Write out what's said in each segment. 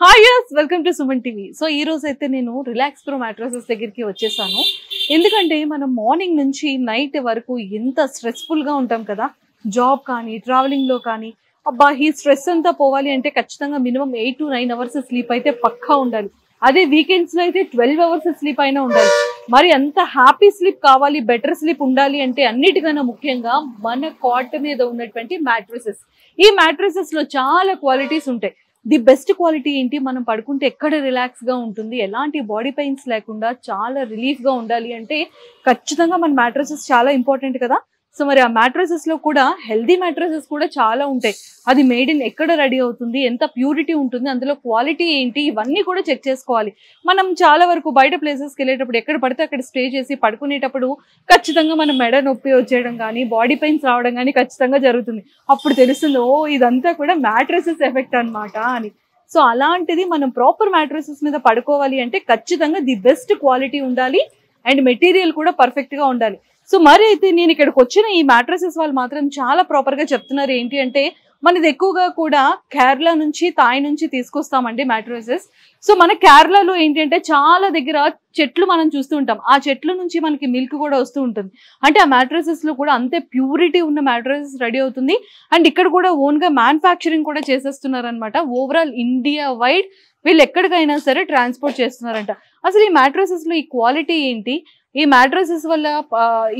Hi yes welcome to Suman TV. So ఈ రోజు అయితే నేను రిలాక్స్ ప్రో మ్యాట్రసెస్ దగ్గరికి వచ్చేసాను. ఎందుకంటే మనం మార్నింగ్ నుంచి నైట్ వరకు ఎంత స్ట్రెస్ఫుల్ గా ఉంటాం కదా, జాబ్ కానీ ట్రావెలింగ్ లో కానీ. అబ్బా ఈ స్ట్రెస్ అంతా పోవాలి అంటే ఖచ్చితంగా మినిమం 8 to 9 అవర్స్ స్లీప్ అయితే పక్కా ఉండాలి. అదే వీకెండ్స్ లో అయితే 12 అవర్స్ స్లీప్ అయినా ఉండాలి. మరి అంత హ్యాపీ స్లీప్ కావాలి, బెటర్ స్లీప్ ఉండాలి అంటే అన్నిటికన్నా ముఖ్యంగా మన కాట్ మీద ఉన్నటువంటి మ్యాట్రసెస్. ఈ మ్యాట్రసెస్ లో చాలా క్వాలిటీస్ ఉంటాయి. ది బెస్ట్ క్వాలిటీ ఏంటి, మనం పడుకుంటే ఎక్కడ రిలాక్స్ గా ఉంటుంది, ఎలాంటి బాడీ పెయిన్స్ లేకుండా చాలా రిలీఫ్ గా ఉండాలి అంటే ఖచ్చితంగా మన మ్యాట్రసెస్ చాలా ఇంపార్టెంట్ కదా. సో మరి ఆ మ్యాట్రసెస్ లో కూడా హెల్దీ మ్యాట్రసెస్ కూడా చాలా ఉంటాయి. అది మేడ్ ఇన్ ఎక్కడ రెడీ అవుతుంది, ఎంత ప్యూరిటీ ఉంటుంది, అందులో క్వాలిటీ ఏంటి, ఇవన్నీ కూడా చెక్ చేసుకోవాలి. మనం చాలా వరకు బయట ప్లేసెస్కి వెళ్ళేటప్పుడు ఎక్కడ పడితే అక్కడ స్టే చేసి పడుకునేటప్పుడు ఖచ్చితంగా మనం మెడ నొప్పి వచ్చేయడం కానీ బాడీ పెయిన్స్ రావడం కానీ ఖచ్చితంగా జరుగుతుంది. అప్పుడు తెలుస్తుంది ఓ ఇదంతా కూడా మ్యాట్రసెస్ ఎఫెక్ట్ అనమాట అని. సో అలాంటిది మనం ప్రాపర్ మ్యాట్రసెస్ మీద పడుకోవాలి అంటే ఖచ్చితంగా ది బెస్ట్ క్వాలిటీ ఉండాలి అండ్ మెటీరియల్ కూడా పర్ఫెక్ట్ గా ఉండాలి. సో మరి అయితే నేను ఇక్కడికి వచ్చిన ఈ మ్యాట్రసెస్ వాళ్ళు మాత్రం చాలా ప్రాపర్ గా చెప్తున్నారు. ఏంటి అంటే మనది ఎక్కువగా కూడా కేరళ నుంచి తాయ్ నుంచి తీసుకొస్తామండి మ్యాట్రసెస్. సో మన కేరళలో ఏంటి అంటే చాలా దగ్గర చెట్లు మనం చూస్తూ ఉంటాం, ఆ చెట్ల నుంచి మనకి మిల్క్ కూడా వస్తూ ఉంటుంది. అంటే ఆ మ్యాట్రసెస్ లో కూడా అంతే ప్యూరిటీ ఉన్న మ్యాట్రసెస్ రెడీ అవుతుంది. అండ్ ఇక్కడ కూడా ఓన్ గా మ్యానుఫ్యాక్చరింగ్ కూడా చేసేస్తున్నారు అనమాట. ఓవరాల్ ఇండియా వైడ్ వీళ్ళు ఎక్కడికైనా సరే ట్రాన్స్పోర్ట్ చేస్తున్నారంట. అసలు ఈ మ్యాట్రసెస్ లో ఈ క్వాలిటీ ఏంటి, ఈ మ్యాట్రసెస్ వల్ల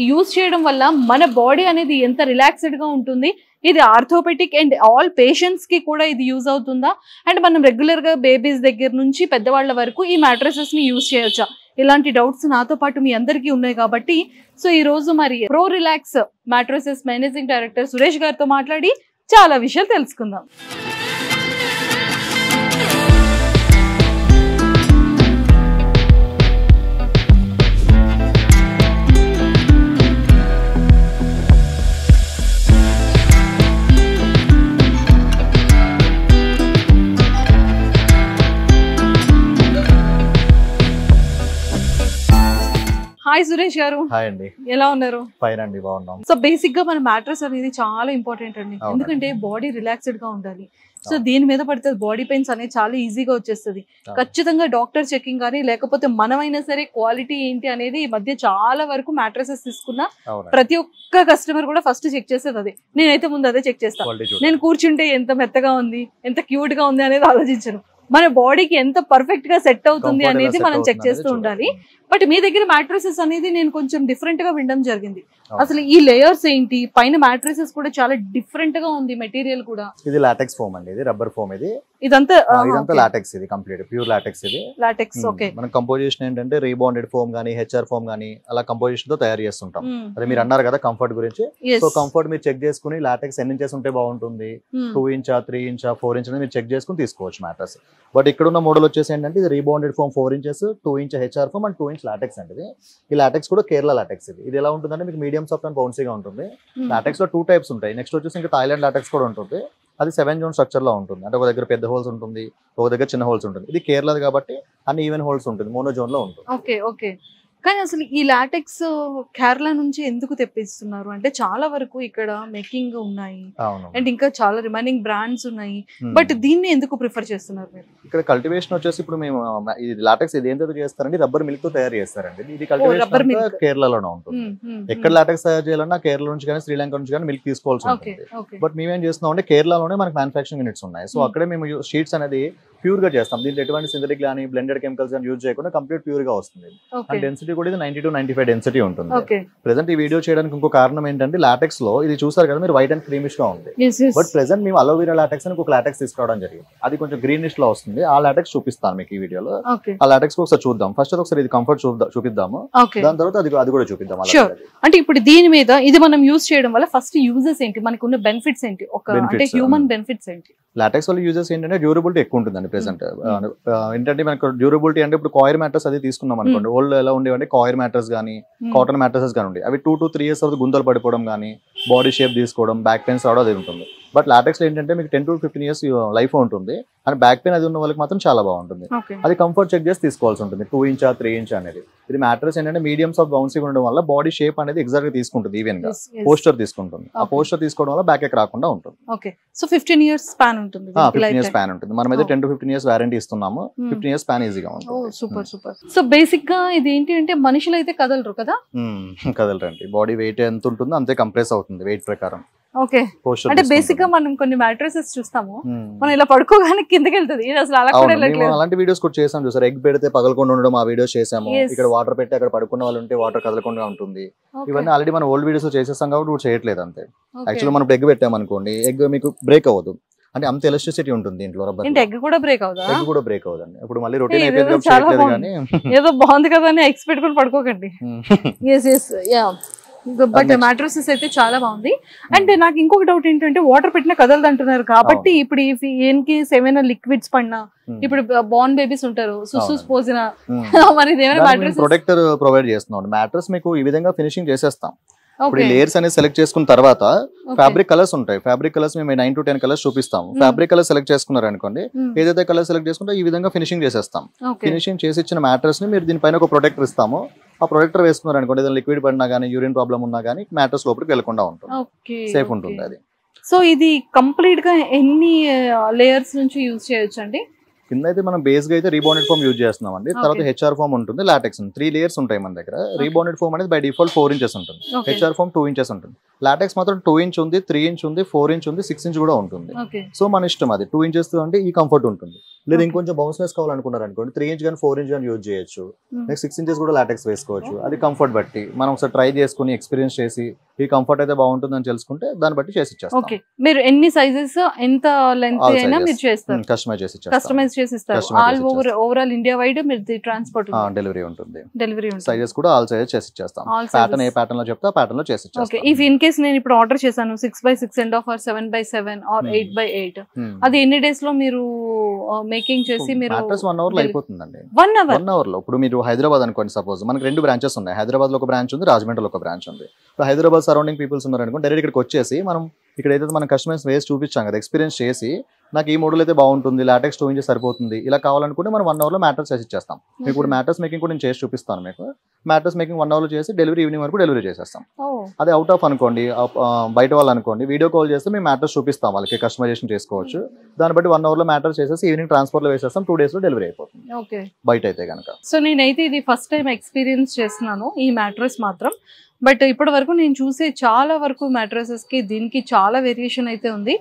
యూజ్ చేయడం వల్ల మన బాడీ అనేది ఎంత రిలాక్స్డ్ గా ఉంటుంది, ఇది ఆర్థోపెటిక్ అండ్ ఆల్ పేషెంట్స్ కి కూడా ఇది యూజ్ అవుతుందా, అండ్ మనం రెగ్యులర్ గా బేబీస్ దగ్గర నుంచి పెద్దవాళ్ళ వరకు ఈ మ్యాట్రసెస్ ని యూజ్ చేయొచ్చా, ఇలాంటి డౌట్స్ నాతో పాటు మీ అందరికీ ఉన్నాయి. కాబట్టి సో ఈ రోజు మరి pro relax mattresses managing director Suresh గారితో మాట్లాడి చాలా విషయాలు తెలుసుకుందాం. హాయ్ సురేష్ గారు. హాయ్ అండి. ఎలా ఉన్నారు? ఫైన్ అండి, బాగున్నాం. సో బేసిక్ గా మన మ్యాట్రస్ అనేది చాలా ఇంపార్టెంట్ అండి. ఎందుకంటే బాడీ రిలాక్స్డ్ గా ఉండాలి. సో దీని మీద పడితే బాడీ పెయిన్స్ అనేది చాలా ఈజీగా వచ్చేస్తుంది. ఖచ్చితంగా డాక్టర్ చెకింగ్ కానీ లేకపోతే మనమైనా సరే క్వాలిటీ ఏంటి అనేది ఈ మధ్య చాలా వరకు మ్యాట్రసెస్ తీసుకున్న ప్రతి ఒక్క కస్టమర్ కూడా ఫస్ట్ చెక్ చేసేది అదే. నేనైతే ముందు అదే చెక్ చేస్తాను. నేను కూర్చుంటే ఎంత మెత్తగా ఉంది, ఎంత క్యూట్ గా ఉంది అనేది ఆలోచించను. మన బాడీకి ఎంత పర్ఫెక్ట్ గా సెట్ అవుతుంది అనేది మనం చెక్ చేస్తూ ఉండాలి. బట్ మీ దగ్గర మ్యాట్రసెస్ అనేది నేను కొంచెం డిఫరెంట్ గా వినడం జరిగింది. అసలు ఈ లేయర్స్ ఏంటి, పైన మ్యాట్రసెస్ కూడా చాలా డిఫరెంట్ గా ఉంది, మెటీరియల్ కూడా. ఇది లాటెక్స్ ఫోమ్ అండి, ఇది రబ్బర్ ఫోమ్. ఇదంతా లాటెక్స్, ఇది కంప్లీట్ ప్యూర్ లాటెక్స్. ఇది లాటెక్స్. ఓకే. మన కంపోజిషన్ ఏంటంటే రీబాండెడ్ ఫోమ్ గానీ హెచ్ఆర్ ఫోమ్ గానీ అలా కంపోజిషన్ తో తయారు చేస్తుంటాం. అదే మీరు అన్నారు కదా కంఫర్ట్ గురించి. సో కంఫర్ట్ మీరు చెక్ చేసుకుని లాటెక్స్ ఎన్ని ఇంచెస్ ఉంటే బాగుంటుంది, 2 ఇంచ్ 3 ఇంచ్ 4 ఇంచ్ అనేది మీరు చెక్ చేసుకుని తీసుకోవచ్చు మ్యాట్రస్. బట్ ఇక్కడ ఉన్న మోడల్ వచ్చేసి ఏంటంటే ఇది rebonded foam 4 inches, 2 inch HR foam and 2 inch LaTeX అండి. ఈ లాటెక్స్ కూడా కేరళ లాటెక్స్. ఇది ఎలా ఉంటుందంటే మీకు మీడియం సాఫ్ట్ అండ్ బౌన్సీగా ఉంటుంది. లాటెక్స్ లో 2 టైప్స్ ఉంటాయి. నెక్స్ట్ వచ్చేసి ఇంకా థాయిలాండ్ లాటెక్స్ కూడా ఉంటుంది. అది 7 జోన్ స్ట్రక్చర్ లో ఉంటుంది. అంటే ఒక దగ్గర పెద్ద హోల్స్ ఉంటుంది, ఒక దగ్గర చిన్న హోల్స్ ఉంటుంది. ఇది కేరళది కాబట్టి అన్ని ఈవెన్ హోల్స్ ఉంటుంది, మోనో జోన్ లో ఉంటుంది. Okay okay. కానీ అసలు ఈ లాటెక్స్ కేరళ నుంచి ఎందుకు తెప్పిస్తున్నారు అంటే చాలా వరకు ఇక్కడ మేకింగ్ ఉన్నాయి అండ్ ఇంకా చాలా రిమైనింగ్ బ్రాండ్స్ ఉన్నాయి. బట్ దీన్ని ఎందుకు ప్రిఫర్ చేస్తున్నారు మీరు? ఇక్కడ కల్టివేషన్ వచ్చేసి ఇప్పుడు మేము ఇది లాటెక్స్ ఇది ఏంటో చేస్తారండి, రబ్బర్ మిల్క్ తో తయారు చేస్తారండి. ఇది కల్టివేషన్ కేరళలోనే ఉంటుంది. ఎక్కడ లాటెక్స్ తయారు చేయాలన్నా కేరళ నుంచి కానీ శ్రీలంక నుంచి కానీ మిల్క్ తీసుకోవాల్సి ఉంటుంది. బట్ మేమేం చేస్తున్నాం అంటే కేరళలోనే మనకి మ్యానుఫాక్చరింగ్ యూనిట్స్ ఉన్నాయి. సో అక్కడే మేము షీట్స్ అనేది ప్యూర్ గా చేస్తాం. దీంట్లో ఎటువంటి సింథటిక్ కానీ బ్లెండెడ్ కెమికల్స్ కానీ యూజ్ చేయకుండా కంప్లీట్ ప్యూర్ గా వస్తుంది. అండ్ డెన్సిటీ కూడా ఇది 90 to 95 డెన్సిటీ ఉంటుంది. ప్రెసెంట్ ఈ వీడియో చేయడానికి ఇంకో కారణం ఏంటంటే లాటెక్స్ లో ఇది చూసారు కదా మీరు, వైట్ అండ్ క్రీమిష్ గా ఉంది. బట్ ప్రెసెంట్ మేము అలోవెరా లాటెక్స్ అని ఒక లాటెక్స్ తీసుకురావడం జరిగింది. అది కొంచెం గ్రీనిష్ లో వస్తుంది. ఆ లాటెక్స్ చూపిస్తాను మీకు ఈ వీడియోలో. ఆ లాటెక్స్ ఒకసారి చూద్దాం. ఫస్ట్ ఒకసారి ఇది కంఫర్ట్ చూపిద్దాము, దాని తర్వాత అది కూడా చూపిద్దాం. అంటే ఇప్పుడు దీని మీద ఇది మనం యూజ్ చేయడం వల్ల ఫస్ట్ యూజెస్ ఏంటి, మనకు ఉన్న బెనిఫిట్స్ ఏంటి, అంటే హ్యూమన్ బెనిఫిట్స్ ఏంటి? లాటెక్స్ వల్ల యూజెస్ ఏంటంటే డ్యూరబిలిటీ ఎక్కువ ఉంటుందండి. ప్రెసెంట్ ఏంటంటే మనకు డ్యూరబిలిటీ అంటే ఇప్పుడు కాయిర్ మ్యాట్రస్ అది తీసుకున్నాం అనుకోండి, ఓల్డ్ ఎలా ఉండేవంటే కాయిర్ మ్యాట్రస్ కానీ కాటన్ మ్యాట్రసెస్ కానీ ఉండే అవి 2 to 3 years గుంతలు పడిపోవడం కానీ బాడీ షేప్ తీసుకోవడం బ్యాక్ పెయిన్స్ రావడం అది ఉంటుంది. బట్ లాటెక్స్ లో ఏంటంటే మీకు 10 to 15 years లైఫ్ ఉంటుంది అండ్ బ్యాక్ పెయిన్ అది ఉన్న వాళ్ళకి మాత్రం చాలా బాగుంటుంది. అది కంఫర్ట్ చెక్ చేసి తీసుకోవాల్సి ఉంటుంది 2 inch 3 inch అనేది. ఇది మ్యాట్రెస్ ఏంటంటే మీడియంస్ ఆఫ్ బౌన్సీ ఉండడం వల్ల బాడీ షేప్ అనేది ఎగ్జాక్ట్ గా తీసుకుంటుంది, ఈవెన్ గా పోస్టర్ తీసుకుంటుంది. ఆ పోస్టర్ తీసుకోవడం వల్ల బ్యాక్ ఎక్ రాకుండా ఉంటుంది. ఓకే, సో 15 years స్పాన్ ఉంటుంది. 15 years స్పాన్ ఉంటుంది. మనం అయితే 10 to 15 years వారంటీ ఇస్తున్నాము. 15 years స్పాన్ ఈజీగా ఉంటుంది. Super super. సో బేసిక్ గా ఇది ఏంటి అంటే మనుషులు అయితే కదలరు కదా? కదలరండి. బాడీ వెయిట్ ఎంత ఉంటుందో అంతే కంప్రెస్ అవుతుంది వెయిట్ ప్రకారం. ఓకే, అంటే బేసిక్ గా మనం కొన్ని మ్యాట్రెసెస్ చూస్తాము, మనం ఇలా పడుకోగానే కిందకి వెళ్తుంది, అసలు అలా కూడా వెళ్ళట్లేదు. అలాంటి వీడియోస్ కూడా చేసాం చూసారు. ఎగ్ పెడితే పగలకుండా ఉండడం ఆ వీడియోస్ చేసాము. ఇక్కడ వాటర్ పెట్టి అక్కడ పడుకున్న వాళ్ళు ఉంటే వాటర్ కదలకుండా ఉంటుంది. ఇవన్నీ ఆల్రెడీ మనం ఓల్డ్ వీడియోస్ లో చేసేసాం కాబట్టి ఇప్పుడు చేయట్లేదు అంతే. యాక్చువల్లీ మనం ఎగ్ పెట్టామనుకోండి, ఎగ్ మీకు బ్రేక్ అవ్వదు, అంటే అంత ఎలక్ట్రిసిటీ ఉంటుంది దీంట్లో. రబ్బర్ ఎగ్ కూడా బ్రేక్ అవుదా? ఎగ్ కూడా బ్రేక్ అవుదండి. ఇప్పుడు మళ్ళీ రొటీన్ అయిపోయింది చేయట్లేదు కానీ ఏదో బాగుంది కదా అని ఎక్స్పెక్ట్ కూడా పడుకోకండి. బట్ మ్యాట్రెసెస్ అయితే చాలా బాగుంది. అండ్ నాకు ఇంకొక డౌట్ ఏంటంటే వాటర్ పెట్టినా కదలదు అంటున్నారు కాబట్టి ఇప్పుడు ఇన్ కేస్ ఏమైనా లిక్విడ్స్ పడినా, ఇప్పుడు బార్న్ బేబీస్ ఉంటారు, సుసూస్ పోసినా, మరి ప్రొటెక్టర్ ప్రొవైడ్ చేస్తున్నాం. మ్యాట్రెస్ మీకు ఈ విధంగా ఫినిషింగ్ చేసేస్తాం. ఇప్పుడు లేయర్స్ అనేది సెలెక్ట్ చేసుకున్న తర్వాత ఫ్యాబ్రిక్ కలర్స్ ఉంటాయి. ఫ్యాబ్రిక్ కలర్స్ మేము 9 to 10 కలర్స్ చూపిస్తాం. ఫ్యాబ్రిక్ కలర్ సెలెక్ట్ చేసుకున్నారు అనుకోండి, ఏదైతే కలర్ సెలెక్ట్ చేసుకుంటే ఈ విధంగా ఫినిషింగ్ చేసేస్తాం. ఫినిషింగ్ చేసి ఇచ్చిన మ్యాట్రెస్ ని మీరు దీనిపైన ఒక ప్రొటెక్టర్ ఇస్తాము. ఆ ప్రొటెక్టర్ వేసుకున్నారు అనుకోండి, ఏదైనా లిక్విడ్ పడినా కానీ యూరిన్ ప్రాబ్లం ఉన్నా కానీ మ్యాట్రెస్ లోపలికి వెళ్ళకుండా ఉంటుంది, సేఫ్ ఉంటుంది అది. సో ఇది కంప్లీట్ గా ఎన్ని లేయర్స్ నుంచి యూజ్ చేయొచ్చు అండి? కింద అయితే మనం బేస్ గా అయితే రీబౌండెడ్ ఫోమ్ యూజ్ చేస్తున్నాం అండి. తర్వాత హెచ్ఆర్ ఫోమ్ ఉంటుంది, లాటెక్స్ 3 layers ఉంటాయి మన దగ్గర. రీబౌండెడ్ ఫోమ్ అనేది బై డిఫాల్ట్ 4 inches ఉంటుంది, హెచ్ఆర్ ఫోమ్ 2 inches ఉంటుంది. లాటెక్స్ మాత్రం 2 inch ఉంది, 3 inch ఉంది, 4 inch ఉంది, 6 inch కూడా ఉంటుంది. సో మన ఇష్టం అది. 2 inches అంటే ఈ కంఫర్ట్ ఉంటుంది. లేదా ఇంకొంచెం బౌన్స్నెస్ కావాలనుకున్నారు అనుకోండి, 3 inch కానీ 4 inch కానీ యూజ్ చేయొచ్చు. నెక్స్ట్ 6 inches కూడా లాటెక్స్ వేసుకోవచ్చు. అది కంఫర్ట్ బట్టి మనం ఒకసారి ట్రై చేసుకుని ఎక్స్పీరియన్స్ చేసి ఈ కంఫర్ట్ అయితే బాగుంటుందని తెలుసుకుంటే దాన్ని బట్టి చేసి ఇచ్చేస్తాం. ఓకే, మీరు ఎన్ని సైజెస్ ఎంత లెంత్ అయినా మీరు చేస్తారు, కస్టమైజ్ చేసి ఇస్తారు. ఆల్ ఓవరాల్ ఇండియా వైడ్ మీరు ట్రాన్స్పోర్ట్ డెలివరీ ఉంటుంది. సైజెస్ కూడా ఆల్ సైజెస్ చేసి ఇచ్చేస్తాం. ప్యాటర్న్ ఏ ప్యాటర్న్ లో చెప్తే ఆ ప్యాటర్న్ లో చేసి ఇచ్చేస్తాం. ఓకే, ఇఫ్ ఇన్ కేస్ నేను ఇప్పుడు ఆర్డర్ చేశాను 6x6.5 or 7x7 or 8x8, అది ఎన్ని డేస్ లో మీరు మేకింగ్ చేసి మీరు? 1 hour లో అయిపోతుందండి. 1 hour లో. ఇప్పుడు మీరు హైదరాబాద్ అనుకోండి, సపోజ్ మనకి 2 branches ఉన్నాయి. హైదరాబాద్ లో ఒక బ్రాంచ్ ఉంది, రాజమండ్రిలో ఒక బ్రాంచ్ ఉంది. హైదరాబాద్ సరౌండింగ్ పీపుల్స్ ఉన్నారు అనుకోండి, డైరెక్ట్ ఇక్కడికి వచ్చేసి మనం ఇక్కడ ఏదైతే మనం కస్టమైజ్ వేసి చూపించాం కదా, ఎక్స్పీరియన్స్ చేసి నాకు ఈ మోడల్ అయితే బాగుంటుంది, లాటెక్స్ 2 inches సరిపోతుంది, ఇలా కావాలనుకుంటే మనం 1 hour లో మ్యాట్రెస్ చేసి ఇచ్చేస్తాం. మీకు ఇప్పుడు మ్యాట్రెస్ మేకింగ్ కూడా నేను చేసి చూపిస్తాను. మీకు మ్యాట్రెస్ మేకింగ్ 1 hour లో చేసి డెలివరీ ఈవినింగ్ వరకు డెలివరీ చేసేస్తాం. అదే అవుట్ ఆఫ్ అనుకోండి, బయట వాళ్ళు అనుకోండి, వీడియో కాల్ చేస్తే మేము మ్యాట్రెస్ చూపిస్తాం, వాళ్ళకి కస్టమైజేషన్ చేసుకోవచ్చు. దాన్ని బట్టి 1 hour లో మ్యాట్రెస్ చేసేసి ఈవినింగ్ ట్రాన్స్పోర్ట్ లో వేసేస్తాం. 2 days లో డెలివరీ అయిపోతుంది బయట అయితే కనుక. సో నేనైతే ఇది ఫస్ట్ టైం ఎక్స్పీరియన్స్ చేస్తున్నాను ఈ మ్యాట్రెస్ మాత్రం. బట్ ఇప్పటి వరకు నేను చూసే చాలా వరకు మ్యాట్రెసెస్ కి దీనికి చాలా వేరియేషన్ అయితే ఉంది.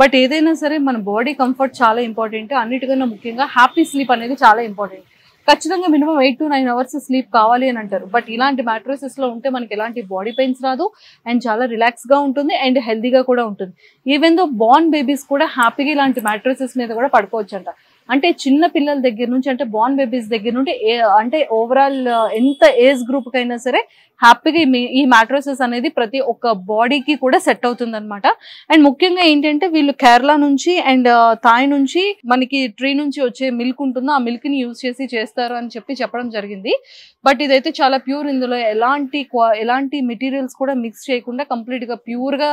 బట్ ఏదైనా సరే మన బాడీ కంఫర్ట్ చాలా ఇంపార్టెంట్. అన్నిటికన్నా ముఖ్యంగా హ్యాపీ స్లీప్ అనేది చాలా ఇంపార్టెంట్. ఖచ్చితంగా మినిమం 8 to 9 hours స్లీప్ కావాలి అని అంటారు. బట్ ఇలాంటి మ్యాట్రెసెస్ లో ఉంటే మనకి ఎలాంటి బాడీ పెయిన్స్ రాదు, అండ్ చాలా రిలాక్స్ గా ఉంటుంది, అండ్ హెల్దీగా కూడా ఉంటుంది. ఈవెన్ దో బార్న్ బేబీస్ కూడా హ్యాపీగా ఇలాంటి మ్యాట్రెసెస్ మీద కూడా పడుకోవచ్చు అంట. అంటే చిన్న పిల్లల దగ్గర నుంచి, అంటే బార్న్ బేబీస్ దగ్గర నుండి, అంటే ఓవరాల్ ఎంత ఏజ్ గ్రూప్ కైనా సరే హ్యాపీగా ఈ మ్యాట్రెసెస్ అనేది ప్రతి ఒక్క బాడీకి కూడా సెట్ అవుతుంది అనమాట. అండ్ ముఖ్యంగా ఏంటంటే వీళ్ళు కేరళ నుంచి అండ్ థాయ్ నుంచి మనకి ట్రీ నుంచి వచ్చే మిల్క్ ఉంటుందో ఆ మిల్క్ ని యూజ్ చేసి చేస్తారు అని చెప్పడం జరిగింది. బట్ ఇదైతే చాలా ప్యూర్. ఇందులో ఎలాంటి మెటీరియల్స్ కూడా మిక్స్ చేయకుండా కంప్లీట్ గా ప్యూర్ గా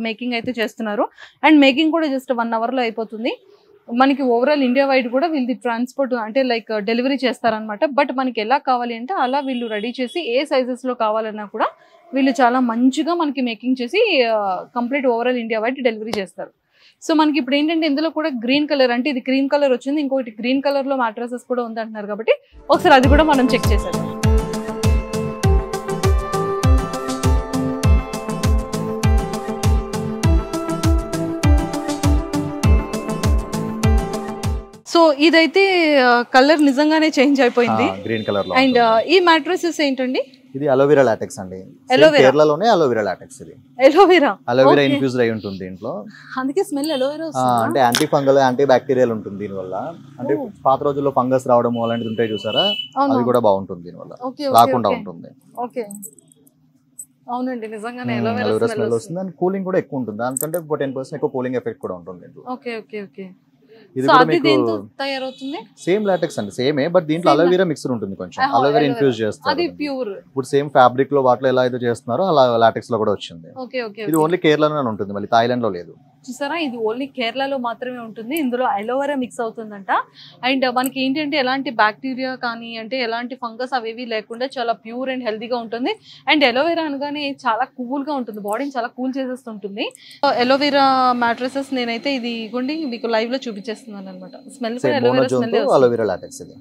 మేకింగ్ అయితే చేస్తున్నారు. అండ్ మేకింగ్ కూడా జస్ట్ 1 hour లో అయిపోతుంది. మనకి ఓవరాల్ ఇండియా వైడ్ కూడా వీళ్ళది ట్రాన్స్పోర్ట్ అంటే లైక్ డెలివరీ చేస్తారనమాట. బట్ మనకి ఎలా కావాలి అంటే అలా వీళ్ళు రెడీ చేసి ఏ సైజెస్ లో కావాలన్నా కూడా వీళ్ళు చాలా మంచిగా మనకి మేకింగ్ చేసి complete overall India wide delivery చేస్తారు. సో మనకి ఇప్పుడు ఏంటంటే ఇందులో కూడా గ్రీన్ కలర్, అంటే ఇది క్రీమ్ కలర్ వచ్చింది, ఇంకొకటి గ్రీన్ కలర్ లో మ్యాట్రెసెస్ కూడా ఉంది అంటున్నారు కాబట్టి ఒకసారి అది కూడా మనం చెక్ చేసేద్దాం. సో ఇదైతే కలర్ నిజంగానే చేంజ్ అయిపోయింది, గ్రీన్ కలర్ లో. అండ్ ఈ మ్యాట్రెసెస్ ఏంటండి? ఇది అలోవెరా లాటెక్స్ అండి. కేరళలోనే అలోవెరా లాటెక్స్. ఇది అలోవెరా ఇన్ఫ్యూజ్డ్ అయి ఉంటుంది దీంట్లో, అందుకే స్మెల్ అలోవెరా. అంటే యాంటీ ఫంగల్, యాంటీ బ్యాక్టీరియల్ ఉంటుంది దీనివల్ల. అంటే పాత రోజుల్లో ఫంగస్ రావడం అలాంటిది ఉంటాయి చూసారా, అది కూడా బాగుంటుంది దీనివల్ల, రాకుండా ఉంటుంది. ఓకే, అవునండి, నిజంగానే అలోవెరా స్మెల్ వస్తుంది. అండ్ కూలింగ్ కూడా ఎక్కువ ఉంటుంది, దానికంటే 10% ఎక్కువ కూలింగ్ ఎఫెక్ట్ కూడా ఉంటుంది. Okay okay okay. ఇది కూడా మీకు సేమ్ లాటెక్స్ అండి, సేమే. బట్ దీంట్లో అలోవెరా మిక్సర్ ఉంటుంది, కొంచెం అలోవెరా ఇన్ఫ్యూజ్ చేస్తారు. ఇప్పుడు సేమ్ ఫ్యాబ్రిక్ లో వాటిలో ఎలా అయితే చేస్తున్నారో అలా లాటెక్స్ లో కూడా వచ్చింది. ఇది ఓన్లీ కేరళలోనే ఉంటుంది, మళ్ళీ థాయిలాండ్ లో లేదు. చూసారా, ఇది ఓన్లీ కేరళలో మాత్రమే ఉంటుంది. ఇందులో అలోవెరా మిక్స్ అవుతుందంట. అండ్ మనకి ఏంటంటే ఎలాంటి బ్యాక్టీరియా కానీ అంటే ఎలాంటి ఫంగస్ అవేవి లేకుండా చాలా ప్యూర్ అండ్ హెల్తీగా ఉంటుంది. అండ్ అలోవెరా అనగానే చాలా కూల్గా ఉంటుంది, బాడీని చాలా కూల్ చేసేస్తుంటుంది. అలోవెరా మ్యాట్రసెస్ నేనైతే ఇది ఇగోండి మీకు లైవ్ లో చూపించేస్తున్నాను అనమాట. స్మెల్ కూడా అలోవెరా స్మెల్. అలోవెరా లాటెక్స్ ఇది.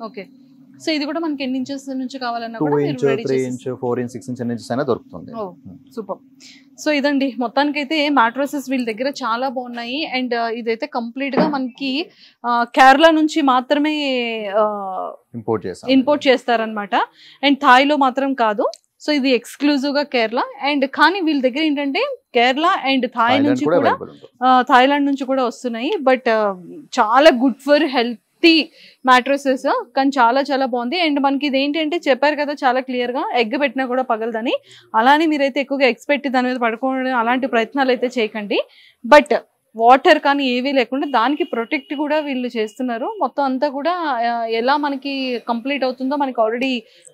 ఓకే, సో ఇది కూడా మనకి ఎన్ని ఇంచెస్ నుంచి కావాలన్నా 2 inch 3 inch 4 inch 6 inch inches అయినా దొరుకుతుంది. సూపర్. సో ఇదండి మొత్తానికైతే మ్యాట్రసెస్ వీళ్ళ దగ్గర చాలా బాగున్నాయి. అండ్ ఇదైతే కంప్లీట్ గా మనకి కేరళ నుంచి మాత్రమే ఇంపోర్ట్ చేస్తారనమాట. అండ్ థాయిలో మాత్రం కాదు. సో ఇది ఎక్స్క్లూజివ్ గా కేరళ. అండ్ కానీ వీళ్ళ దగ్గర ఏంటంటే కేరళ అండ్ థాయ్ నుంచి కూడా థాయిలాండ్ నుంచి కూడా వస్తున్నాయి. బట్ చాలా గుడ్ ఫర్ హెల్త్ మ్యాట్రసెస్, కానీ చాలా చాలా బాగుంది. అండ్ మనకి ఇది ఏంటంటే చెప్పారు కదా చాలా క్లియర్ గా, ఎగ్ పెట్టినా కూడా పగలదని. అలానే మీరైతే ఎక్కువగా ఎగ్స్ పెట్టి దాని మీద పడుకోవడం అలాంటి ప్రయత్నాలు అయితే చేయకండి. బట్ వాటర్ కానీ ఏవీ లేకుండా దానికి ప్రొటెక్ట్ కూడా వీళ్ళు చేస్తున్నారు. మొత్తం అంతా కూడా ఎలా మనకి కంప్లీట్ అవుతుందో మనకి ఆల్రెడీ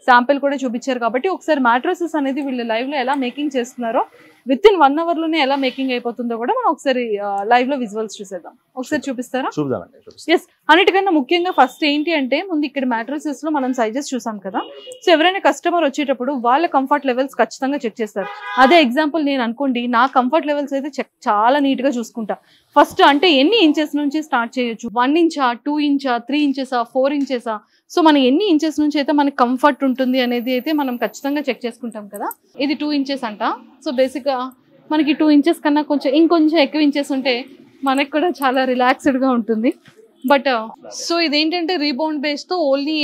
శాంపిల్ కూడా చూపించారు. కాబట్టి ఒకసారి మ్యాట్రసెస్ అనేది వీళ్ళు లైవ్ లో ఎలా మేకింగ్ చేస్తున్నారో, విత్ ఇన్ 1 hour లోనే ఎలా మేకింగ్ అయిపోతుందో కూడా మనం ఒకసారి లైవ్ లో విజువల్స్ చూసేద్దాం. ఒకసారి చూపిస్తారా? ఎస్. అన్నిటికన్నా ముఖ్యంగా ఫస్ట్ ఏంటి అంటే ముందు ఇక్కడ మ్యాట్రసెస్ లో మనం సైజెస్ చూసాం కదా. సో ఎవరైనా కస్టమర్ వచ్చేటప్పుడు వాళ్ళ కంఫర్ట్ లెవెల్స్ ఖచ్చితంగా చెక్ చేస్తారు. అదే ఎగ్జాంపుల్ నేను అనుకోండి, నా కంఫర్ట్ లెవెల్స్ అయితే చాలా నీట్ గా చూసుకుంటా. ఫస్ట్ అంటే ఎన్ని ఇంచెస్ నుంచి స్టార్ట్ చేయొచ్చు, 1 ఇంచా 2 ఇంచా 3 ఇంచెసా 4 ఇంచెసా, సో మనం ఎన్ని ఇంచెస్ నుంచి అయితే మనకి కంఫర్ట్ ఉంటుంది అనేది అయితే మనం ఖచ్చితంగా చెక్ చేసుకుంటాం కదా. ఇది 2 ఇంచెస్ అంట. సో బేసిక్ గా మనకి 2 ఇంచెస్ కన్నా ఇంకొంచెం ఎక్కువ ఇంచెస్ ఉంటే మనకి కూడా చాలా రిలాక్స్డ్ గా ఉంటుంది. బట్ సో ఇదేంటంటే రీబౌండ్ బేస్ తో ఓన్లీ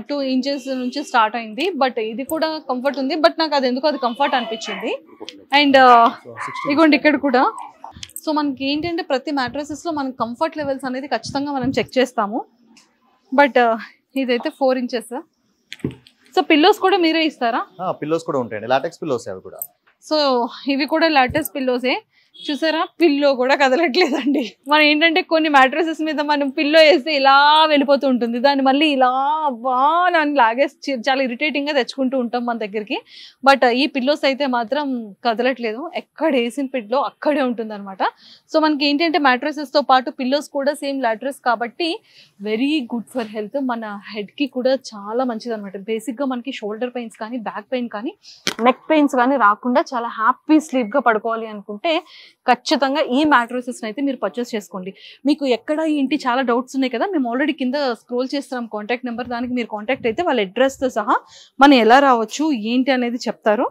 2 ఇంచెస్ నుంచి స్టార్ట్ అయింది. బట్ ఇది కూడా కంఫర్ట్ ఉంది. బట్ నాకు అది ఎందుకు అది కంఫర్ట్ అనిపించింది. అండ్ ఇగోండి ఇక్కడ కూడా. సో మనకి ఏంటంటే ప్రతి మ్యాట్రసెస్ లో మనకి కంఫర్ట్ లెవెల్స్ అనేది ఖచ్చితంగా మనం చెక్ చేస్తాము. బట్ ఇదైతే 4 ఇంచెస్. సో పిల్లోస్ కూడా మీరే ఇస్తారా? పిల్లోస్ కూడా ఉంటాయండి, లాటెక్స్ పిల్లోస్ అవి కూడా. సో ఇవి కూడా లాటెక్స్ పిల్లోసే. చూసారా, పిల్లో కూడా కదలట్లేదండి. మనం ఏంటంటే కొన్ని మ్యాట్రసెస్ మీద మనం పిల్లో వేస్తే ఇలా వెళ్ళిపోతూ ఉంటుంది, దాన్ని మళ్ళీ ఇలా అని లాగేసి చాలా ఇరిటేటింగ్ గా తెచ్చుకుంటూ ఉంటాం మన దగ్గరికి. బట్ ఈ పిల్లోస్ అయితే మాత్రం కదలట్లేదు, ఎక్కడ వేసిన పిల్లో అక్కడే ఉంటుంది అనమాట. సో మనకి ఏంటంటే మ్యాట్రసెస్ తో పాటు పిల్లోస్ కూడా సేమ్ లాట్రస్ కాబట్టి వెరీ గుడ్ ఫర్ హెల్త్. మన హెడ్ కి కూడా చాలా మంచిది అనమాట. బేసిక్ గా మనకి షోల్డర్ పెయిన్స్ కానీ బ్యాక్ పెయిన్ కానీ నెక్ పెయిన్స్ కానీ రాకుండా చాలా హ్యాపీ స్లీప్ గా పడుకోవాలి అనుకుంటే ఖచ్చితంగా ఈ మ్యాట్రసెస్ అయితే మీరు పర్చేస్ చేసుకోండి. మీకు ఎక్కడ ఏంటి చాలా డౌట్స్ ఉన్నాయి కదా, మేము ఆల్రెడీ కింద స్క్రోల్ చేస్తున్నాం కాంటాక్ట్ నెంబర్, దానికి మీరు కాంటాక్ట్ అయితే వాళ్ళ అడ్రస్ తో సహా మనం ఎలా రావచ్చు ఏంటి అనేది చెప్తారు.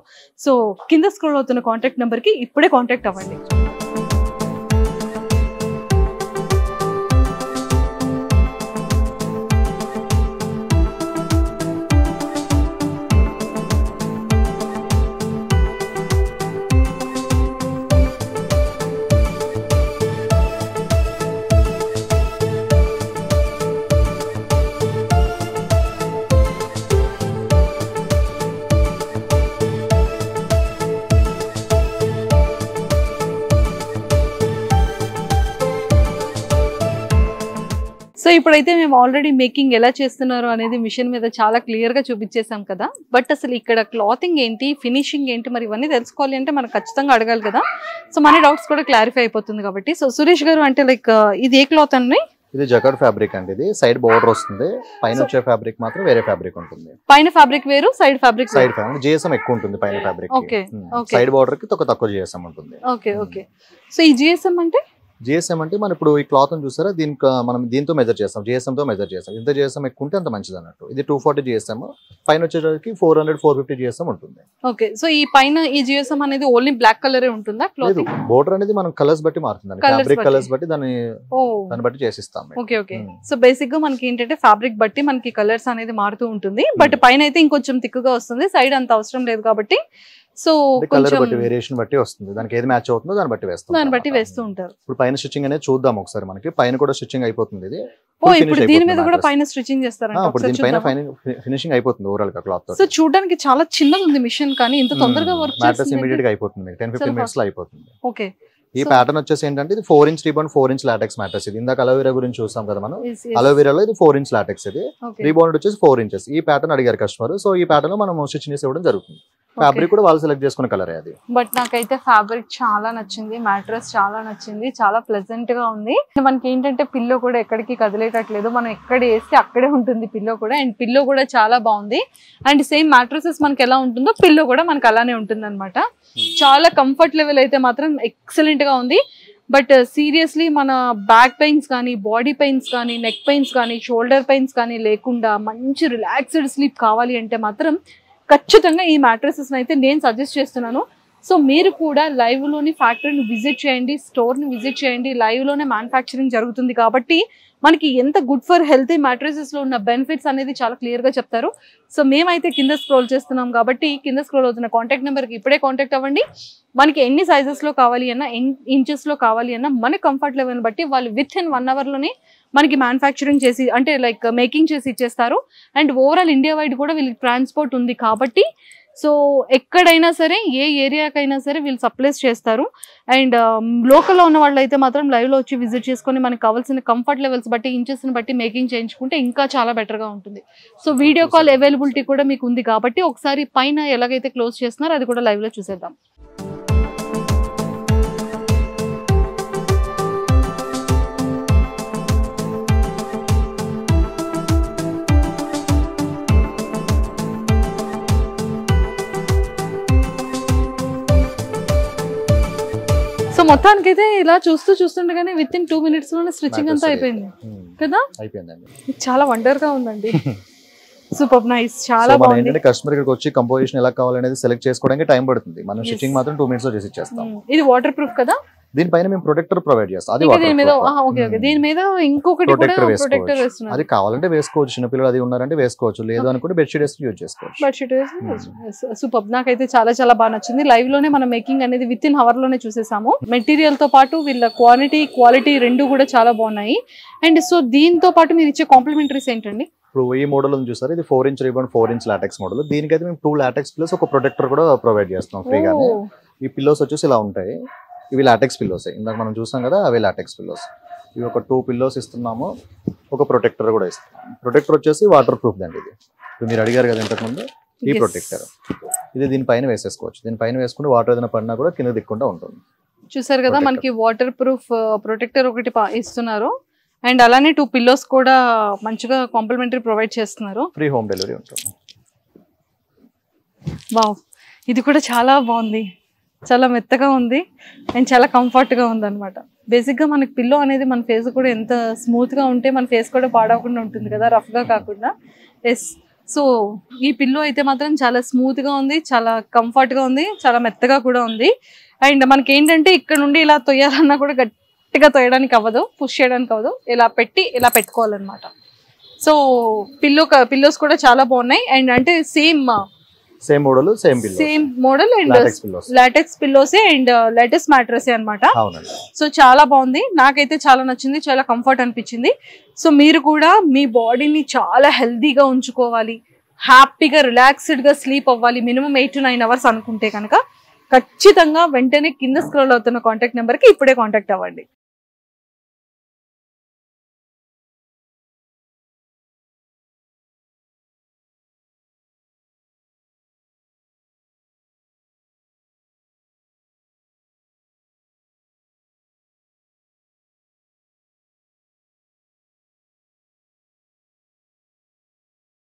సో కింద స్క్రోల్ అవుతున్న కాంటాక్ట్ నెంబర్కి ఇప్పుడే కాంటాక్ట్ అవ్వండి. సో ఇప్పుడైతే మేము ఆల్రెడీ మేకింగ్ ఎలా చేస్తున్నారో అనేది మిషన్ మీద చాలా క్లియర్ గా చూపించేసాం కదా. బట్ అసలు ఇక్కడ క్లాతింగ్ ఏంటి, ఫినిషింగ్ ఏంటి, మరి ఇవన్నీ తెలుసుకోవాలి అంటే మనకు ఖచ్చితంగా అడగాలి కదా. సో మన డౌట్స్ కూడా క్లారిఫై అయిపోతుంది కాబట్టి. సో సురేష్ గారు అంటే లైక్ ఇది ఏ క్లాత్ అండి? ఇది జకార్డ్ ఫ్యాబ్రిక్ అండి. ఇది సైడ్ బోర్డర్ వస్తుంది, పైన వచ్చే ఫ్యాబ్రిక్ మాత్రం వేరే ఫ్యాబ్రిక్ ఉంటుంది. పైన ఫ్యాబ్రిక్ వేరు, సైడ్ ఫ్యాబ్రిక్ జిఎస్ఎం ఎక్కువ ఉంటుంది పైన ఫ్యాబ్రిక్. ఓకే, సైడ్ బోర్డర్ కి తక్కువ జిఎస్ఎం ఉంటుంది. Okay okay. సో ఈ జిఎస్ఎం అంటే జిఎస్ఎం అంటే మనం ఇప్పుడు ఈ క్లాత్ చూసారా, దీనికి మనం దీంతో మెజర్ చేస్తాం, జిఎస్ఎం తో మెజర్ చేస్తాం. ఎంత జిఎస్ఎం ఎక్కువ ఉంటే అంత మంచిది అన్నట్టు. ఇది 240 జిఎస్ఎం, పైన వచ్చేసరికి 400-450 జిఎస్ఎం ఉంటుంది. ఓకే. సో ఈ పైన ఈ జిఎస్ఎం అనేది ఓన్లీ బ్లాక్ కలర్ ఉంటుందా? లేదు, బోర్డర్ అనేది మనం కలర్స్ బట్టి మారుతుంది, ఫ్యాబ్రిక్ కలర్స్ బట్టి దాన్ని బట్టి చేసిస్తాం. Okay okay. సో బేసిక్ గా మనకి ఏంటంటే ఫ్యాబ్రిక్ బట్టి మనకి కలర్స్ అనేది మారుతూ ఉంటుంది. బట్ పైన అయితే ఇంకొంచెం థిక్గా వస్తుంది, సైడ్ అంత అవసరం లేదు కాబట్టి. సో కలర్ బట్టి వేరియేషన్ బట్టి వస్తుంది, దానికి ఏది మ్యాచ్ అవుతుందో దాన్ని బట్టి వేస్తూ ఉంటారు. ఇప్పుడు పైన స్టిచ్చింగ్ అనేది చూద్దాం ఒకసారి. మనకి పైన కూడా స్టిచ్చింగ్ అయిపోతుంది. ఇది ఇప్పుడు దీని మీద కూడా పైన స్టిచ్చింగ్ చేస్తారంట. ఇప్పుడు దీని పైన ఫినిషింగ్ అయిపోతుంది ఓవరాల్ గా క్లాత్ తో. సో చూడడానికి చాలా చిన్నగా ఉంది మిషన్, కానీ ఇంత తొందరగా వర్క్ చేస్తుంది. ఇమిడియట్ గా అయిపోతుంది, 10-15 మినిట్స్ లో అయిపోతుంది. ఓకే. ఈ ప్యాటర్న్ వచ్చేసి ఏంటంటే ఇది 4 inch rebound 4 inch LaTeX mattress. ఇది ఇందాక అలోవెరా గురించి చూసాం కదా మనం, అలోవెరాలో ఇది 4 ఇంచ్ లాటెక్స్. ఇది రీబౌండ్ వచ్చేసి 4 ఇంచెస్. ఈ ప్యాటర్న్ అడిగారు కస్టమర్, సో ఈ ప్యాటర్న్ లో మనం స్టిచ్ చేసి ఇవ్వడం జరుగుతుంది. ఫ్యాబ్రిక్ కూడా వాళ్ళు సెలెక్ట్ చేసుకున్న కలర్ అది. బట్ నాకైతే ఫ్యాబ్రిక్ చాలా నచ్చింది, మ్యాట్రెస్ చాలా నచ్చింది, చాలా ప్లెజెంట్ గా ఉంది. మనకి ఏంటంటే పిల్లో కూడా ఎక్కడికి కదిలేటట్లేదు, మనం ఎక్కడ వేస్తే అక్కడే ఉంటుంది పిల్లో కూడా. అండ్ పిల్లో కూడా చాలా బాగుంది. అండ్ సేమ్ మ్యాట్రెసెస్ మనకి ఎలా ఉంటుందో పిల్లో కూడా మనకి అలానే ఉంటుంది అనమాట. చాలా కంఫర్ట్ లెవెల్ అయితే మాత్రం ఎక్సలెంట్ గా ఉంది. బట్ సీరియస్లీ మన బ్యాక్ పెయిన్స్ కానీ, బాడీ పెయిన్స్ కానీ, నెక్ పెయిన్స్ కానీ, షోల్డర్ పెయిన్స్ కానీ లేకుండా మంచి రిలాక్స్డ్ స్లీప్ కావాలి అంటే మాత్రం ఖచ్చితంగా ఈ మ్యాట్రెసెస్ అయితే నేను సజెస్ట్ చేస్తున్నాను. సో మీరు కూడా లైవ్ లోని ఫ్యాక్టరీని విజిట్ చేయండి, స్టోర్ ని విజిట్ చేయండి. లైవ్ లోనే మ్యానుఫ్యాక్చరింగ్ జరుగుతుంది కాబట్టి మనకి ఎంత గుడ్ ఫర్ హెల్త్ మ్యాట్రెసెస్ లో ఉన్న బెనిఫిట్స్ అనేది చాలా క్లియర్ గా చెప్తారు. సో మేమైతే కింద స్క్రోల్ చేస్తున్నాం కాబట్టి కింద స్క్రోల్ అవుతున్న కాంటాక్ట్ నెంబర్ కి ఇప్పుడే కాంటాక్ట్ అవ్వండి. మనకి ఎన్ని సైజెస్ లో కావాలి అన్నా, ఇంచెస్ లో కావాలి అన్నా మన కంఫర్ట్ లెవెల్ బట్టి వాళ్ళు విత్ ఇన్ 1 hour లోనే మనకి మ్యానుఫ్యాక్చరింగ్ చేసి అంటే లైక్ మేకింగ్ చేసి ఇచ్చేస్తారు. అండ్ ఓవరాల్ ఇండియా వైడ్ కూడా వీళ్ళకి ట్రాన్స్పోర్ట్ ఉంది కాబట్టి సో ఎక్కడైనా సరే ఏ ఏరియాకైనా సరే వీళ్ళు సప్లైస్ చేస్తారు. అండ్ లోకల్లో ఉన్న వాళ్ళు అయితే మాత్రం లైవ్లో వచ్చి విజిట్ చేసుకొని మనకు కావాల్సిన కంఫర్ట్ లెవెల్స్ బట్టి, ఇంచెస్ని బట్టి మేకింగ్ చేయించుకుంటే ఇంకా చాలా బెటర్గా ఉంటుంది. సో వీడియో కాల్ అవైలబిలిటీ కూడా మీకు ఉంది కాబట్టి ఒకసారి పైన ఎలాగైతే క్లోజ్ చేస్తున్నారో అది కూడా లైవ్లో చూసేద్దాం. సో మొత్తానికైతే ఇలా చూస్తుండగానే విత్ ఇన్ 2 minutes లోనే స్టిచ్చింగ్ అంతా అయిపోయింది కదా. చాలా వండర్ గా ఉందండి. సూపర్ నైస్, చాలా బాగుంది. కస్టమర్ ఇక్కడికి వచ్చి కంపోజిషన్ ఎలా కావాలనేది సెలెక్ట్ చేసుకోవడానికి టైం పడుతుంది. మనం స్టిచ్చింగ్ మాత్రం 2 minutes లో చేసి ఇచ్చేస్తాం. ఇది వాటర్ ప్రూఫ్ కదా. దీనిపైన మేము ప్రొటెక్టర్ ప్రొవైడ్ చేస్తాం. అది దీని మీద ఇంకొకటి ప్రొటెక్టర్ వేస్తున్నారు. అది కావాలంటే వేసుకోవచ్చు, చిన్నపిల్లలు అది ఉన్నారంటే వేసుకోవచ్చు, లేదు అనుకుంటే బెడ్షీట్ వేసి యూజ్ చేసుకోవచ్చు. Bedsheet super. నాకైతే చాలా చాలా బాగా నచ్చింది. లైవ్ లోనే మనం మేకింగ్ అనేది విత్ ఇన్ అవర్ లోనే చూసేసాము. మెటీరియల్ తో పాటు వీళ్ళ క్వాలిటీ రెండు కూడా చాలా బాగున్నాయి. అండ్ సో దీంతో పాటు మీరు ఇచ్చే కాంప్లిమెంటరీస్ ఏంటండి? ఇప్పుడు ఈ మోడల్ చూసారు, ఇది 4-inch ribbon 4-inch LaTeX model. దీనికైతే మేము 2 latex పిల్లోస్ ఒక ప్రొటెక్టర్ కూడా ప్రొవైడ్ చేస్తాం ఫ్రీగానే. ఈ పిల్లోస్ వచ్చేసి ఇలా ఉంటాయి. ఇవి లాటెక్స్ పిల్లోస్, ఇందాక మనం చూసాం కదా అవే లాటెక్స్ పిల్లోస్. ఇవి ఒక 2 పిల్లోస్ ఇస్తున్నాము, ఒక ప్రొటెక్టర్ కూడా ఇస్తున్నాము. ప్రొటెక్టర్ వచ్చేసి వాటర్ ప్రూఫ్ దండి. ఇది ఇప్పుడు మీరు అడిగారు కదా ఇంతకుముందు, ఈ ప్రొటెక్టర్ ఇది దీనిపైన వేసేసుకోవచ్చు. దీనిపైన వేసుకుంటే వాటర్ ఏదైనా పడినా కూడా కింద దిక్కుండా ఉంటుంది. చూసారు కదా మనకి వాటర్ ప్రూఫ్ ప్రొటెక్టర్ ఒకటి ఇస్తున్నారు. అండ్ అలానే 2 పిల్లోస్ కూడా మంచిగా కాంప్లిమెంటరీ ప్రొవైడ్ చేస్తున్నారు. ఫ్రీ హోమ్ డెలివరీ ఉంటుంది. వావ్, ఇది కూడా చాలా బాగుంది, చాలా మెత్తగా ఉంది అండ్ చాలా కంఫర్ట్గా ఉంది అనమాట. బేసిక్గా మనకి పిల్లో అనేది మన ఫేస్ కూడా ఎంత స్మూత్గా ఉంటే మన ఫేస్ కూడా పాడవకుండా ఉంటుంది కదా, రఫ్గా కాకుండా. ఎస్, సో ఈ పిల్లో అయితే మాత్రం చాలా స్మూత్గా ఉంది, చాలా కంఫర్ట్గా ఉంది, చాలా మెత్తగా కూడా ఉంది. అండ్ మనకి ఏంటంటే ఇక్కడ నుండి ఇలా తొయ్యాలన్నా కూడా గట్టిగా తొయ్యడానికి అవ్వదు, పుష్ చేయడానికి అవ్వదు, ఇలా పెట్టి ఇలా పెట్టుకోవాలన్నమాట. సో పిల్లోస్ కూడా చాలా బాగున్నాయి. అండ్ అంటే సేమ్ మోడల్ అండ్ లాటెక్స్ పిల్లోసే అండ్ లేటెస్ట్ మ్యాట్రెస్ అన్నమాట. సో చాలా బాగుంది, నాకైతే చాలా నచ్చింది, చాలా కంఫర్ట్ అనిపించింది. సో మీరు కూడా మీ బాడీని చాలా హెల్దీగా ఉంచుకోవాలి, హ్యాపీగా రిలాక్స్డ్ గా స్లీప్ అవ్వాలి మినిమం 8 to 9 hours అనుకుంటే కనుక ఖచ్చితంగా వెంటనే కింద స్క్రోల్ అవుతున్న కాంటాక్ట్ నెంబర్కి ఇప్పుడే కాంటాక్ట్ అవ్వండి.